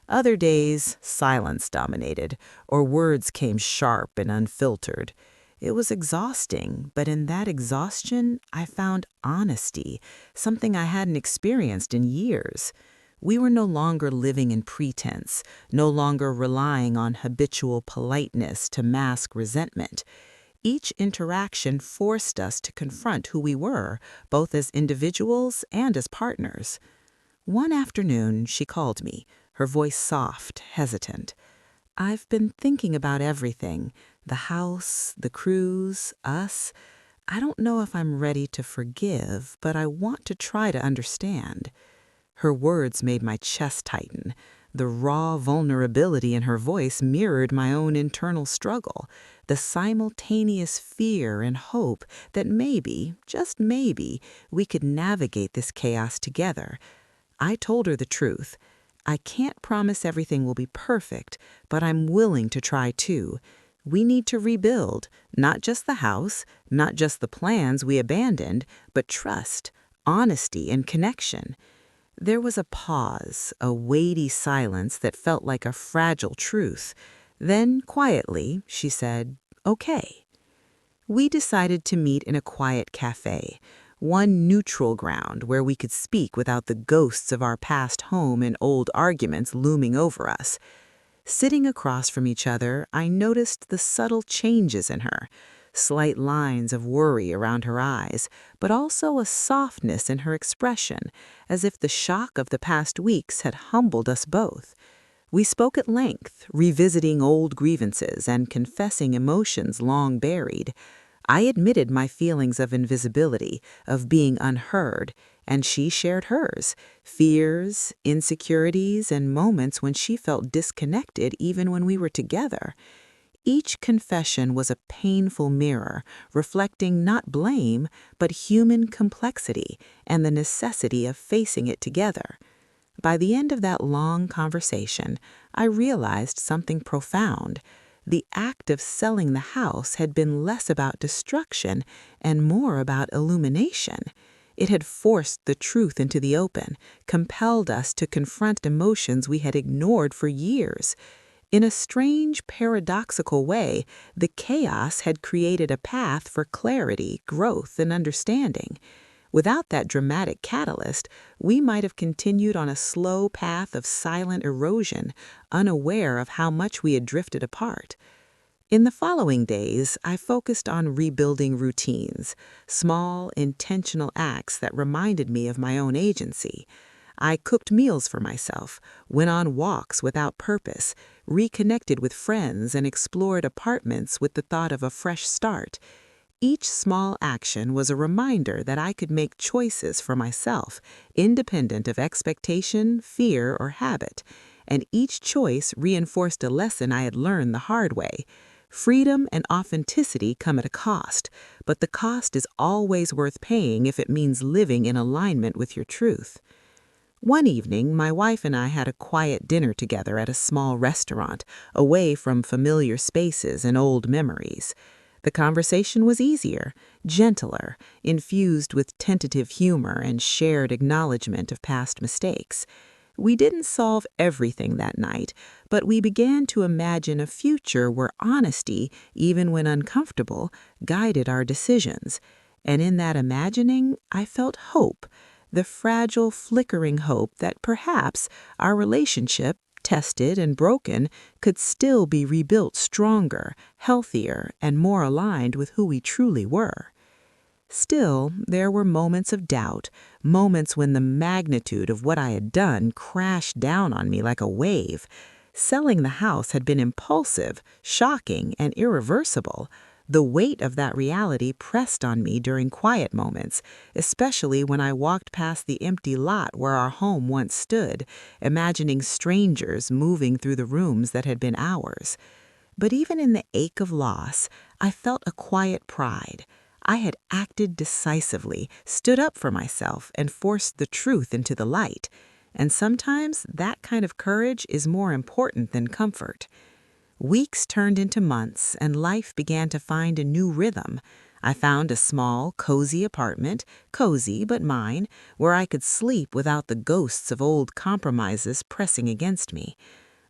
Other days, silence dominated, or words came sharp and unfiltered. It was exhausting, but in that exhaustion, I found honesty, something I hadn't experienced in years. We were no longer living in pretense, no longer relying on habitual politeness to mask resentment. Each interaction forced us to confront who we were, both as individuals and as partners. One afternoon, she called me, her voice soft, hesitant. "I've been thinking about everything, the house, the cruise, us. I don't know if I'm ready to forgive, but I want to try to understand." Her words made my chest tighten. The raw vulnerability in her voice mirrored my own internal struggle, the simultaneous fear and hope that maybe, just maybe, we could navigate this chaos together. I told her the truth. "I can't promise everything will be perfect, but I'm willing to try too. We need to rebuild, not just the house, not just the plans we abandoned, but trust, honesty, and connection." There was a pause, a weighty silence that felt like a fragile truth. Then, quietly, she said, "Okay." We decided to meet in a quiet cafe, one neutral ground where we could speak without the ghosts of our past home and old arguments looming over us. Sitting across from each other, I noticed the subtle changes in her, slight lines of worry around her eyes, but also a softness in her expression, as if the shock of the past weeks had humbled us both. We spoke at length, revisiting old grievances and confessing emotions long buried. I admitted my feelings of invisibility, of being unheard, and she shared hers, fears, insecurities, and moments when she felt disconnected even when we were together. Each confession was a painful mirror, reflecting not blame, but human complexity and the necessity of facing it together. By the end of that long conversation, I realized something profound. The act of selling the house had been less about destruction and more about illumination. It had forced the truth into the open, compelled us to confront emotions we had ignored for years. In a strange, paradoxical way, the chaos had created a path for clarity, growth, and understanding. Without that dramatic catalyst, we might have continued on a slow path of silent erosion, unaware of how much we had drifted apart. In the following days, I focused on rebuilding routines, small, intentional acts that reminded me of my own agency. I cooked meals for myself, went on walks without purpose, reconnected with friends, and explored apartments with the thought of a fresh start. Each small action was a reminder that I could make choices for myself, independent of expectation, fear, or habit. And each choice reinforced a lesson I had learned the hard way. Freedom and authenticity come at a cost, but the cost is always worth paying if it means living in alignment with your truth. One evening, my wife and I had a quiet dinner together at a small restaurant, away from familiar spaces and old memories. The conversation was easier, gentler, infused with tentative humor and shared acknowledgement of past mistakes. We didn't solve everything that night, but we began to imagine a future where honesty, even when uncomfortable, guided our decisions. And in that imagining, I felt hope, the fragile, flickering hope that perhaps our relationship, tested and broken, could still be rebuilt stronger, healthier, and more aligned with who we truly were. Still, there were moments of doubt, moments when the magnitude of what I had done crashed down on me like a wave. Selling the house had been impulsive, shocking, and irreversible. The weight of that reality pressed on me during quiet moments, especially when I walked past the empty lot where our home once stood, imagining strangers moving through the rooms that had been ours. But even in the ache of loss, I felt a quiet pride. I had acted decisively, stood up for myself, and forced the truth into the light. And sometimes that kind of courage is more important than comfort. Weeks turned into months, and life began to find a new rhythm. I found a small, cozy apartment, cozy but mine, where I could sleep without the ghosts of old compromises pressing against me.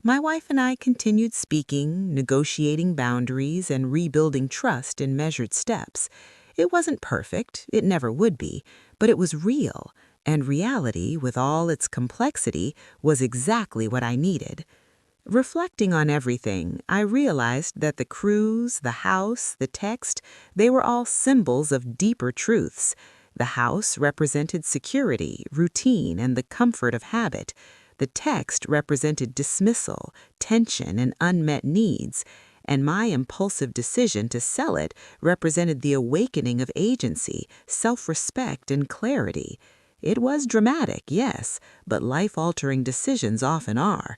My wife and I continued speaking, negotiating boundaries, and rebuilding trust in measured steps. It wasn't perfect, it never would be, but it was real, and reality, with all its complexity, was exactly what I needed. Reflecting on everything, I realized that the cruise, the house, the text, they were all symbols of deeper truths. The house represented security, routine, and the comfort of habit. The text represented dismissal, tension, and unmet needs. And my impulsive decision to sell it represented the awakening of agency, self-respect, and clarity. It was dramatic, yes, but life-altering decisions often are.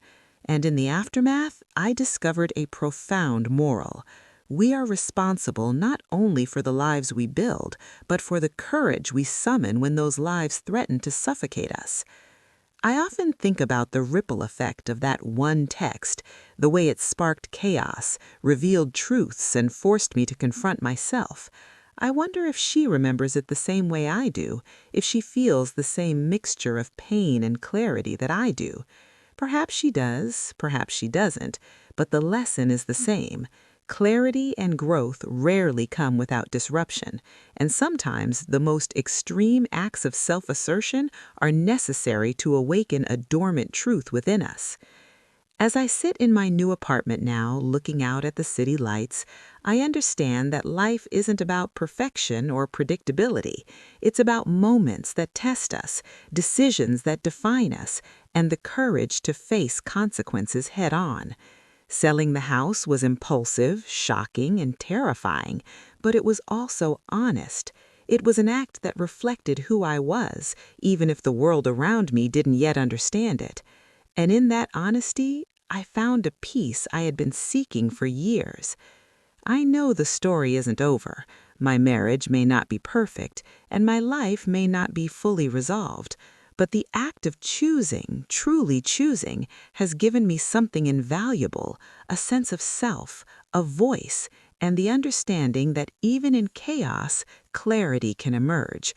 And in the aftermath, I discovered a profound moral. We are responsible not only for the lives we build, but for the courage we summon when those lives threaten to suffocate us. I often think about the ripple effect of that one text, the way it sparked chaos, revealed truths, and forced me to confront myself. I wonder if she remembers it the same way I do, if she feels the same mixture of pain and clarity that I do. Perhaps she does, perhaps she doesn't, but the lesson is the same. Clarity and growth rarely come without disruption, and sometimes the most extreme acts of self-assertion are necessary to awaken a dormant truth within us. As I sit in my new apartment now, looking out at the city lights, I understand that life isn't about perfection or predictability. It's about moments that test us, decisions that define us, and the courage to face consequences head on. Selling the house was impulsive, shocking, and terrifying, but it was also honest. It was an act that reflected who I was, even if the world around me didn't yet understand it. And in that honesty, I found a peace I had been seeking for years. I know the story isn't over. My marriage may not be perfect, and my life may not be fully resolved. But the act of choosing, truly choosing, has given me something invaluable, a sense of self, a voice, and the understanding that even in chaos, clarity can emerge.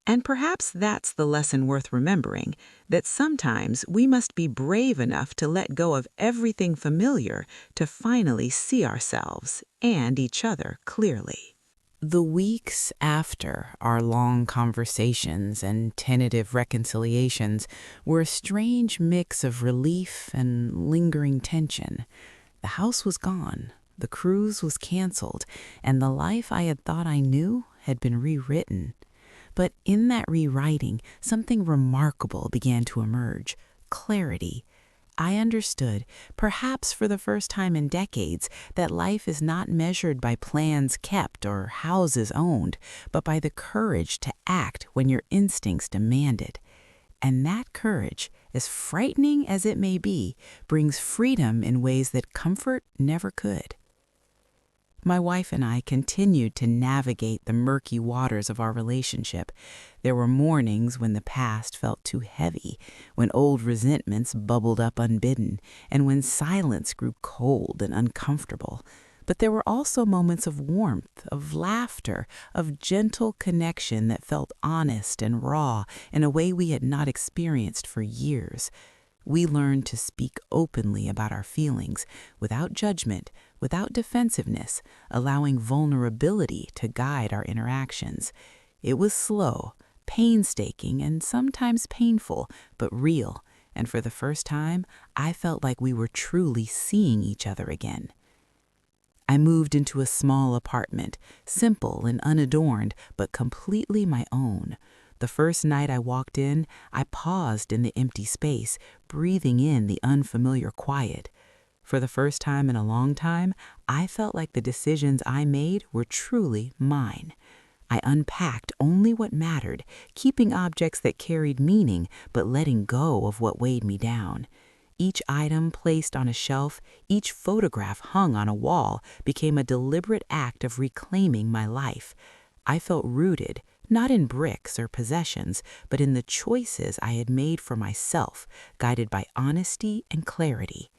And perhaps that's the lesson worth remembering, that sometimes we must be brave enough to let go of everything familiar to finally see ourselves and each other clearly. The weeks after our long conversations and tentative reconciliations were a strange mix of relief and lingering tension. The house was gone, the cruise was canceled, and the life I had thought I knew had been rewritten. But in that rewriting, something remarkable began to emerge: clarity. I understood, perhaps for the first time in decades, that life is not measured by plans kept or houses owned, but by the courage to act when your instincts demand it. And that courage, as frightening as it may be, brings freedom in ways that comfort never could. My wife and I continued to navigate the murky waters of our relationship. There were mornings when the past felt too heavy, when old resentments bubbled up unbidden, and when silence grew cold and uncomfortable. But there were also moments of warmth, of laughter, of gentle connection that felt honest and raw in a way we had not experienced for years. We learned to speak openly about our feelings, without judgment, without defensiveness, allowing vulnerability to guide our interactions. It was slow, painstaking, and sometimes painful, but real, and for the first time, I felt like we were truly seeing each other again. I moved into a small apartment, simple and unadorned, but completely my own. The first night I walked in, I paused in the empty space, breathing in the unfamiliar quiet. For the first time in a long time, I felt like the decisions I made were truly mine. I unpacked only what mattered, keeping objects that carried meaning, but letting go of what weighed me down. Each item placed on a shelf, each photograph hung on a wall became a deliberate act of reclaiming my life. I felt rooted, not in bricks or possessions, but in the choices I had made for myself, guided by honesty and clarity.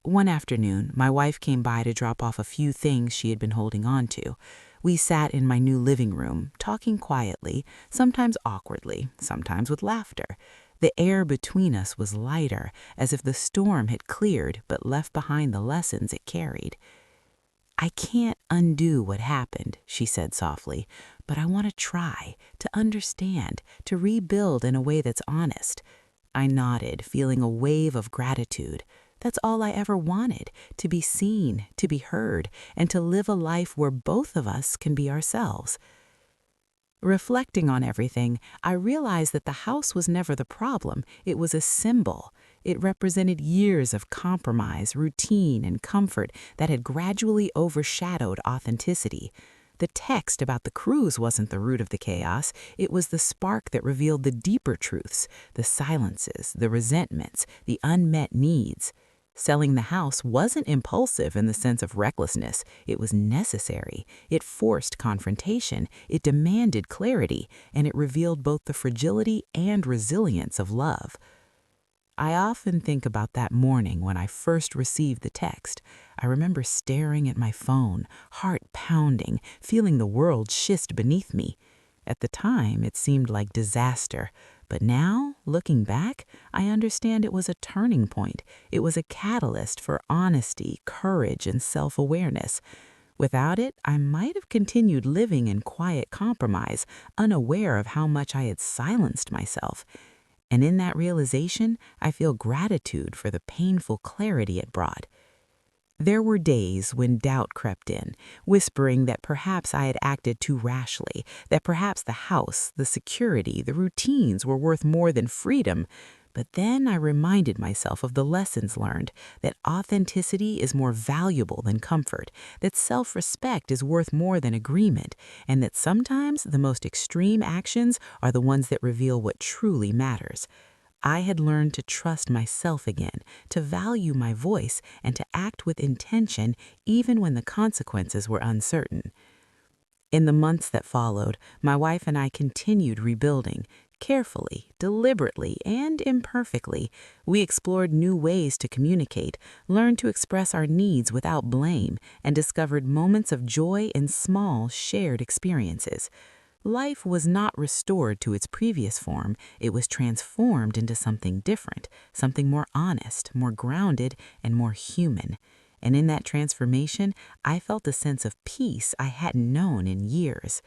One afternoon, my wife came by to drop off a few things she had been holding on to. We sat in my new living room, talking quietly, sometimes awkwardly, sometimes with laughter. The air between us was lighter, as if the storm had cleared but left behind the lessons it carried. "I can't undo what happened," she said softly, "but I want to try, to understand, to rebuild in a way that's honest." I nodded, feeling a wave of gratitude. That's all I ever wanted, to be seen, to be heard, and to live a life where both of us can be ourselves. Reflecting on everything, I realized that the house was never the problem. It was a symbol. It represented years of compromise, routine, and comfort that had gradually overshadowed authenticity. The text about the cruise wasn't the root of the chaos. It was the spark that revealed the deeper truths, the silences, the resentments, the unmet needs. Selling the house wasn't impulsive in the sense of recklessness. It was necessary. It forced confrontation. It demanded clarity, and it revealed both the fragility and resilience of love. I often think about that morning when I first received the text. I remember staring at my phone, heart pounding, feeling the world shift beneath me. At the time, it seemed like disaster. But now, looking back, I understand it was a turning point. It was a catalyst for honesty, courage, and self-awareness. Without it, I might have continued living in quiet compromise, unaware of how much I had silenced myself. And in that realization, I feel gratitude for the painful clarity it brought. There were days when doubt crept in, whispering that perhaps I had acted too rashly, that perhaps the house, the security, the routines were worth more than freedom. But then I reminded myself of the lessons learned, that authenticity is more valuable than comfort, that self-respect is worth more than agreement, and that sometimes the most extreme actions are the ones that reveal what truly matters. I had learned to trust myself again, to value my voice, and to act with intention even when the consequences were uncertain. In the months that followed, my wife and I continued rebuilding. Carefully, deliberately, and imperfectly, we explored new ways to communicate, learned to express our needs without blame, and discovered moments of joy in small, shared experiences. Life was not restored to its previous form. It was transformed into something different, something more honest, more grounded, and more human. And in that transformation, I felt a sense of peace I hadn't known in years.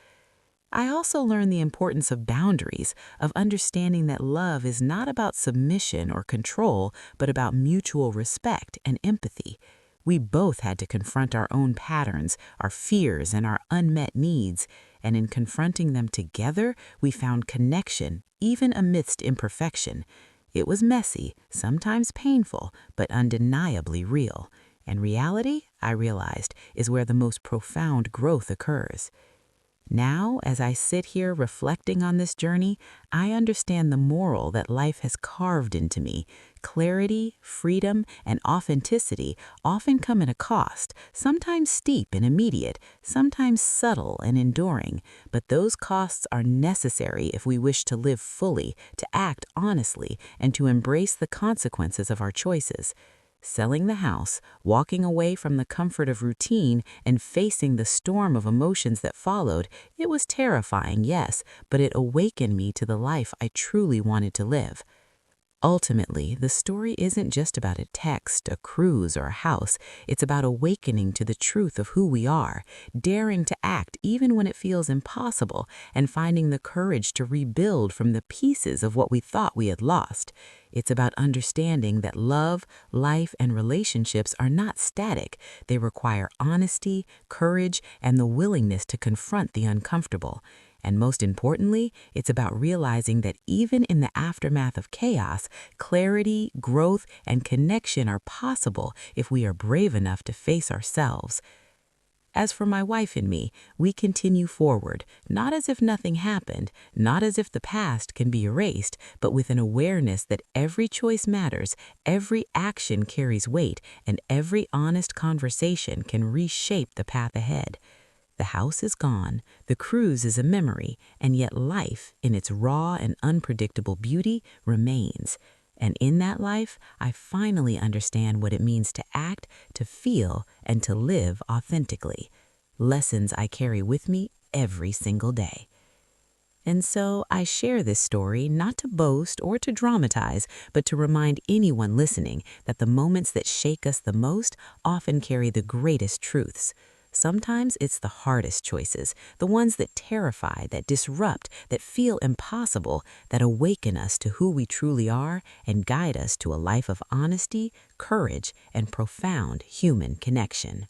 I also learned the importance of boundaries, of understanding that love is not about submission or control, but about mutual respect and empathy. We both had to confront our own patterns, our fears, and our unmet needs, and in confronting them together, we found connection, even amidst imperfection. It was messy, sometimes painful, but undeniably real. And reality, I realized, is where the most profound growth occurs. Now, as I sit here reflecting on this journey, I understand the moral that life has carved into me. Clarity, freedom, and authenticity often come at a cost, sometimes steep and immediate, sometimes subtle and enduring. But those costs are necessary if we wish to live fully, to act honestly, and to embrace the consequences of our choices. Selling the house, walking away from the comfort of routine, and facing the storm of emotions that followed, it was terrifying, yes, but it awakened me to the life I truly wanted to live. Ultimately, the story isn't just about a text, a cruise, or a house. It's about awakening to the truth of who we are, daring to act even when it feels impossible, and finding the courage to rebuild from the pieces of what we thought we had lost. It's about understanding that love, life, and relationships are not static. They require honesty, courage, and the willingness to confront the uncomfortable. And most importantly, it's about realizing that even in the aftermath of chaos, clarity, growth, and connection are possible if we are brave enough to face ourselves. As for my wife and me, we continue forward, not as if nothing happened, not as if the past can be erased, but with an awareness that every choice matters, every action carries weight, and every honest conversation can reshape the path ahead. The house is gone, the cruise is a memory, and yet life, in its raw and unpredictable beauty, remains. And in that life, I finally understand what it means to act, to feel, and to live authentically. Lessons I carry with me every single day. And so I share this story not to boast or to dramatize, but to remind anyone listening that the moments that shake us the most often carry the greatest truths. Sometimes it's the hardest choices, the ones that terrify, that disrupt, that feel impossible, that awaken us to who we truly are and guide us to a life of honesty, courage, and profound human connection.